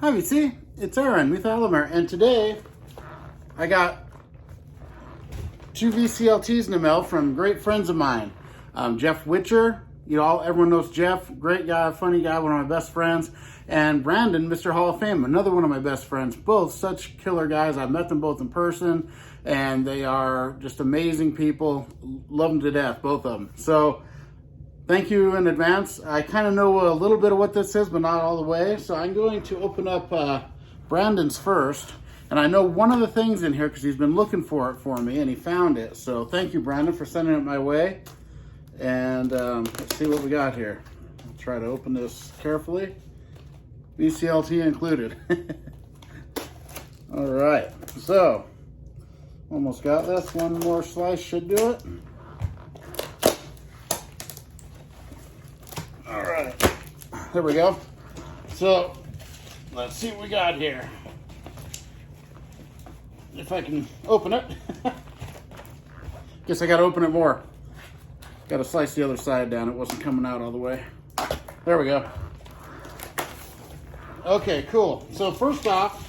Hi VC, it's Aaron with Alamer, and today I got 2 VCLTs in the mail from great friends of mine. Jeff Witcher, everyone knows Jeff, great guy, funny guy, one of my best friends, and Brandon, Mr. Hall of Fame, another one of my best friends. Both such killer guys. I've met them both in person, and they are just amazing people. Love them to death, both of them. So thank you in advance. I kind of know a little bit of what this is, but not all the way. So I'm going to open up Brandon's first. And I know one of the things in here because he's been looking for it for me and he found it. So thank you, Brandon, for sending it my way. And let's see what we got here. I'll try to open this carefully. VCLT included. All right, so almost got this. One more slice should do it. All right, there we go. So let's see what we got here. If I can open it. Guess I gotta open it more. Gotta slice the other side down. It wasn't coming out all the way. There we go. Okay, cool. So first off,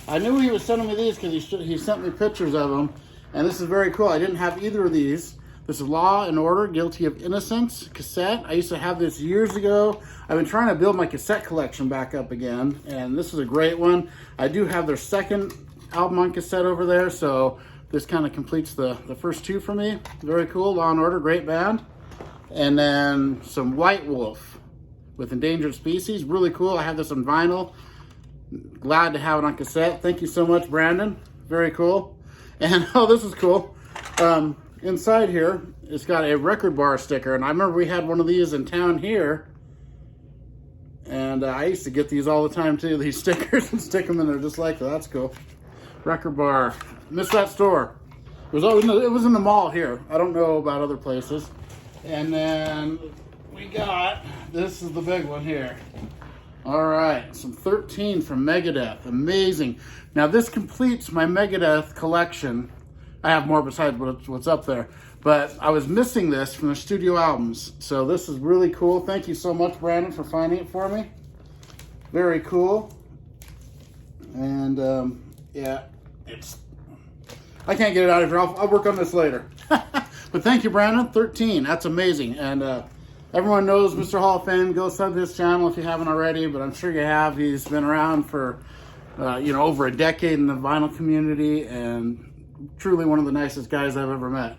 I knew he was sending me these because he sent me pictures of them. And this is very cool. I didn't have either of these. This is Law and Order, Guilty of Innocence cassette. I used to have this years ago. I've been trying to build my cassette collection back up again. And this is a great one. I do have their second album on cassette over there. So this kind of completes the first two for me. Very cool. Law and Order, great band. And then some White Wolf with Endangered Species. Really cool. I have this on vinyl. Glad to have it on cassette. Thank you so much, Brandon. Very cool. And oh, this is cool. Inside here, it's got a record bar sticker. And I remember we had one of these in town here. And I used to get these all the time too, these stickers, and stick them in there just like that. That's cool. Record bar. Missed that store. It was in the mall here. I don't know about other places. And then we got, this is the big one here. All right, some 13 from Megadeth. Amazing. Now this completes my Megadeth collection. I have more besides what's up there. But I was missing this from the studio albums. So this is really cool. Thank you so much, Brandon, for finding it for me. Very cool. And yeah, I can't get it out of here. I'll work on this later. But thank you, Brandon. 13, that's amazing. And everyone knows Mr. Hall of Fame. Go sub his channel if you haven't already, but I'm sure you have. He's been around for, over a decade in the vinyl community and truly one of the nicest guys I've ever met.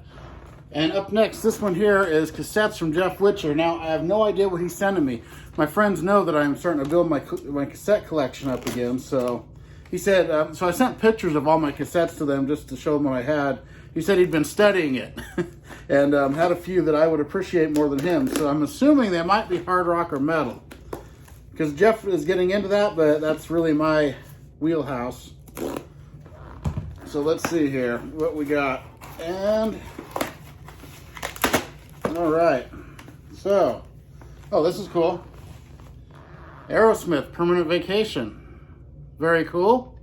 And up next, this one here is cassettes from Jeff Witcher. Now, I have no idea what he's sending me. My friends know that I'm starting to build my cassette collection up again, so he said, so I sent pictures of all my cassettes to them just to show them what I had. He said he'd been studying it and had a few that I would appreciate more than him. So I'm assuming they might be hard rock or metal because Jeff is getting into that, but that's really my wheelhouse. So let's see here what we got. And all right. So, oh, this is cool. Aerosmith, Permanent Vacation. Very cool.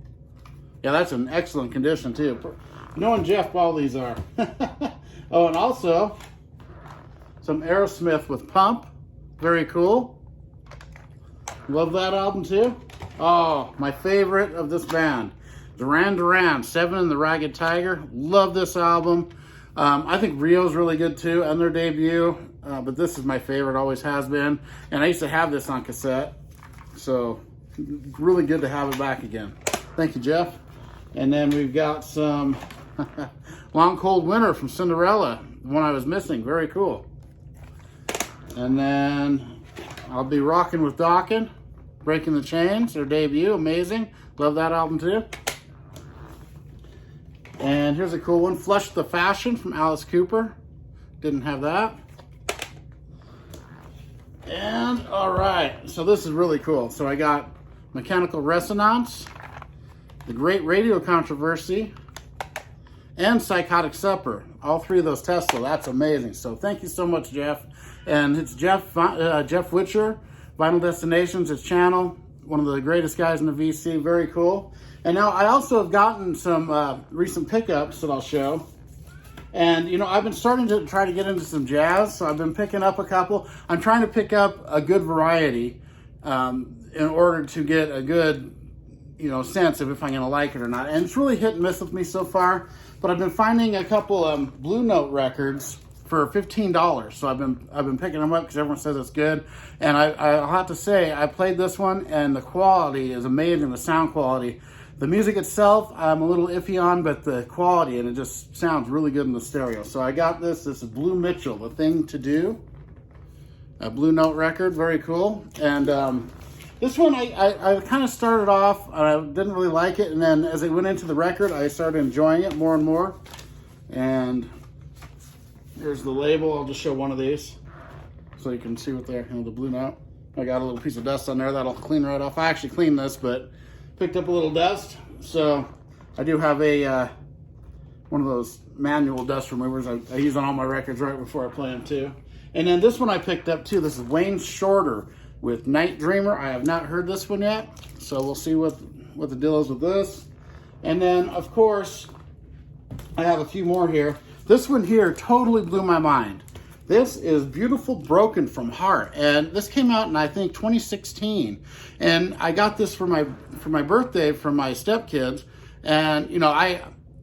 Yeah, that's in excellent condition too. Knowing Jeff, all these are. Oh, and also some Aerosmith with Pump. Very cool. Love that album too. Oh, my favorite of this band. Duran Duran, Seven and the Ragged Tiger. Love this album. I think Rio's really good too, and their debut. But this is my favorite, always has been. And I used to have this on cassette. So really good to have it back again. Thank you, Jeff. And then we've got some Long Cold Winter from Cinderella, the one I was missing. Very cool. And then I'll be rocking with Dawkins, Breaking the Chains, their debut. Amazing. Love that album too. And here's a cool one, Flush the Fashion from Alice Cooper. Didn't have that. And all right, so this is really cool. So I got Mechanical Resonance, The Great Radio Controversy, and Psychotic Supper. All three of those Tesla. That's amazing. So thank you so much, Jeff. And it's Jeff Witcher, Vinyl Destinations, his channel. One of the greatest guys in the VC. Very cool. And now I also have gotten some recent pickups that I'll show. And, I've been starting to try to get into some jazz. So I've been picking up a couple. I'm trying to pick up a good variety. in order to get a good, you know, sense of if I'm gonna like it or not. And it's really hit and miss with me so far, but I've been finding a couple Blue Note records for $15. So I've been picking them up because everyone says it's good. And I'll have to say, I played this one and the quality is amazing, the sound quality. The music itself, I'm a little iffy on, but the quality, and it just sounds really good in the stereo. So I got this is Blue Mitchell, The Thing to Do. A Blue Note record, very cool. And this one, I kind of started off, I didn't really like it, and then as I went into the record, I started enjoying it more and more. And here's the label. I'll just show one of these so you can see what they're, you know, the Blue Note. I got a little piece of dust on there that'll clean right off. I actually cleaned this, but picked up a little dust. So I do have a one of those manual dust removers I use on all my records right before I play them too. And then this one I picked up too. This is Wayne Shorter with Night Dreamer. I have not heard this one yet, so we'll see what the deal is with this. And then of course I have a few more here. This one here totally blew my mind. This is Beautiful Broken from Heart, and this came out in, I think, 2016. And I got this for my birthday from my stepkids. And you know,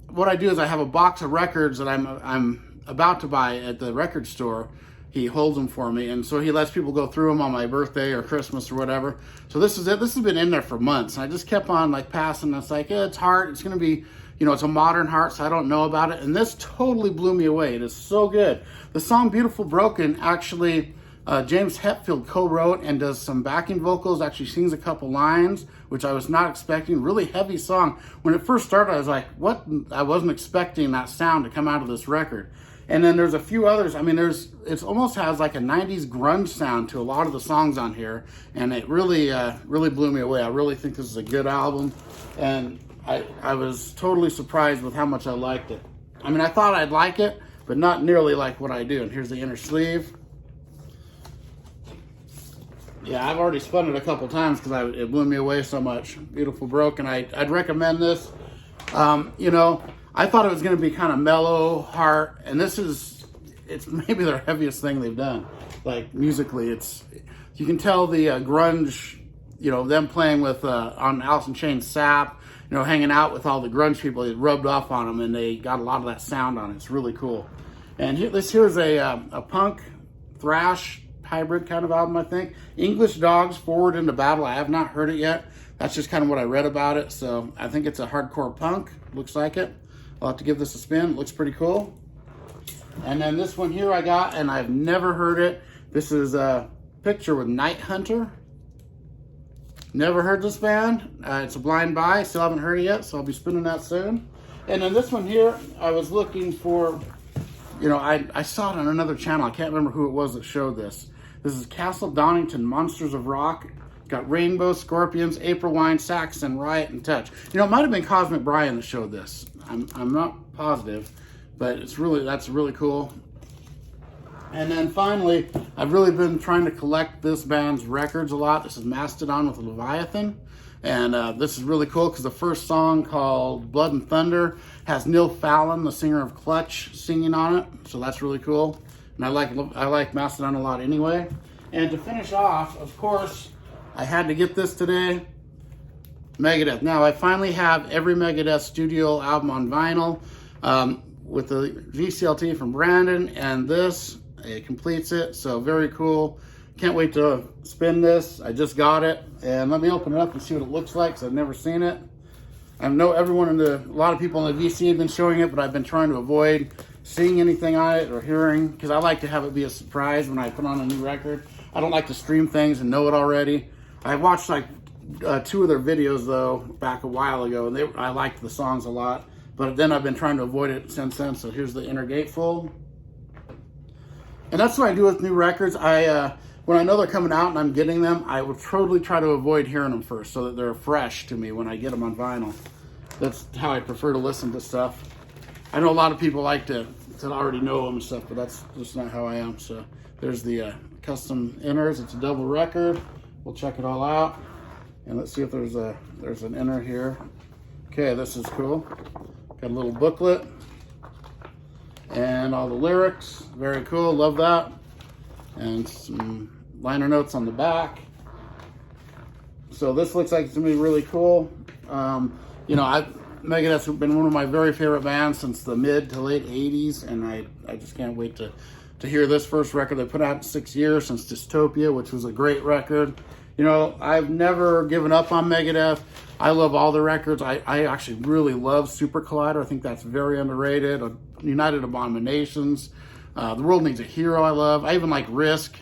what I do is I have a box of records that I'm about to buy at the record store. He holds them for me, and so he lets people go through them on my birthday or Christmas or whatever. So this is it. This has been in there for months. And I just kept on like passing. It's like, yeah, it's Heart. It's gonna be, you know, it's a modern Heart, so I don't know about it. And this totally blew me away. It is so good. The song Beautiful Broken, actually, James Hetfield co-wrote and does some backing vocals, actually sings a couple lines, which I was not expecting. Really heavy song. When it first started, I was like, what? I wasn't expecting that sound to come out of this record. And then there's a few others. I mean, it almost has like a 90s grunge sound to a lot of the songs on here. And it really, really blew me away. I really think this is a good album. And I was totally surprised with how much I liked it. I mean, I thought I'd like it, but not nearly like what I do. And here's the inner sleeve. Yeah, I've already spun it a couple times because it blew me away so much. Beautiful Broken. I'd recommend this. You know, I thought it was going to be kind of mellow, Heart, and it's maybe their heaviest thing they've done. Like musically, you can tell the grunge, you know, them playing with on Alice in Chains' Sap, you know, hanging out with all the grunge people. It rubbed off on them, and they got a lot of that sound on it. It's really cool. And here's a punk thrash hybrid kind of album, I think. English Dogs, Forward into Battle. I have not heard it yet. That's just kind of what I read about it. So I think it's a hardcore punk. Looks like it. I'll have to give this a spin. It looks pretty cool. And then this one here I got, and I've never heard it. This is a Picture with Night Hunter. Never heard this band. It's a blind buy. Still haven't heard it yet, so I'll be spinning that soon. And then this one here, I was looking for, you know, I saw it on another channel. I can't remember who it was that showed this. This is Castle Donington, Monsters of Rock. Got Rainbow, Scorpions, April Wine, Saxon, Riot, and Touch. You know, it might have been Cosmic Brian that showed this. I'm not positive, but that's really cool. And then finally, I've really been trying to collect this band's records a lot. This is Mastodon with Leviathan. And this is really cool because the first song, called Blood and Thunder, has Neil Fallon, the singer of Clutch, singing on it. So that's really cool. And I like Mastodon a lot anyway. And to finish off, of course, I had to get this today. Megadeth. Now, I finally have every Megadeth studio album on vinyl with the VCLT from Brandon, and this, it completes it. So very cool. Can't wait to spin this. I just got it, and let me open it up and see what it looks like, because I've never seen it. I know a lot of people in the VC have been showing it, but I've been trying to avoid seeing anything on it or hearing, because I like to have it be a surprise when I put on a new record. I don't like to stream things and know it already. I watched like 2 of their videos though back a while ago, and I liked the songs a lot, but then I've been trying to avoid it since then. So here's the inner gatefold, and that's what I do with new records. When I know they're coming out and I'm getting them, I will totally try to avoid hearing them first so that they're fresh to me when I get them on vinyl. That's how I prefer to listen to stuff. I know a lot of people like to already know them and stuff, but that's just not how I am. So there's the custom inners. It's a double record. We'll check it all out, and let's see if there's an inner here. Okay, this is cool. Got a little booklet and all the lyrics. Very cool. Love that. And some liner notes on the back. So this looks like it's gonna be really cool. You know, Megadeth's been one of my very favorite bands since the mid to late 80s, and I just can't wait to hear this first record they put out in 6 years, since Dystopia, which was a great record. You know, I've never given up on Megadeth. I love all the records. I actually really love Super Collider. I think that's very underrated. United Abominations. The World Needs a Hero I love. I even like Risk.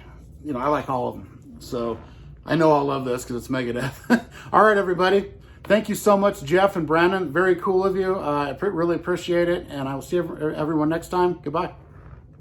You know, I like all of them. So I know I'll love this because it's Megadeth. All right, everybody. Thank you so much, Jeff and Brandon. Very cool of you. I really appreciate it. And I will see everyone next time. Goodbye.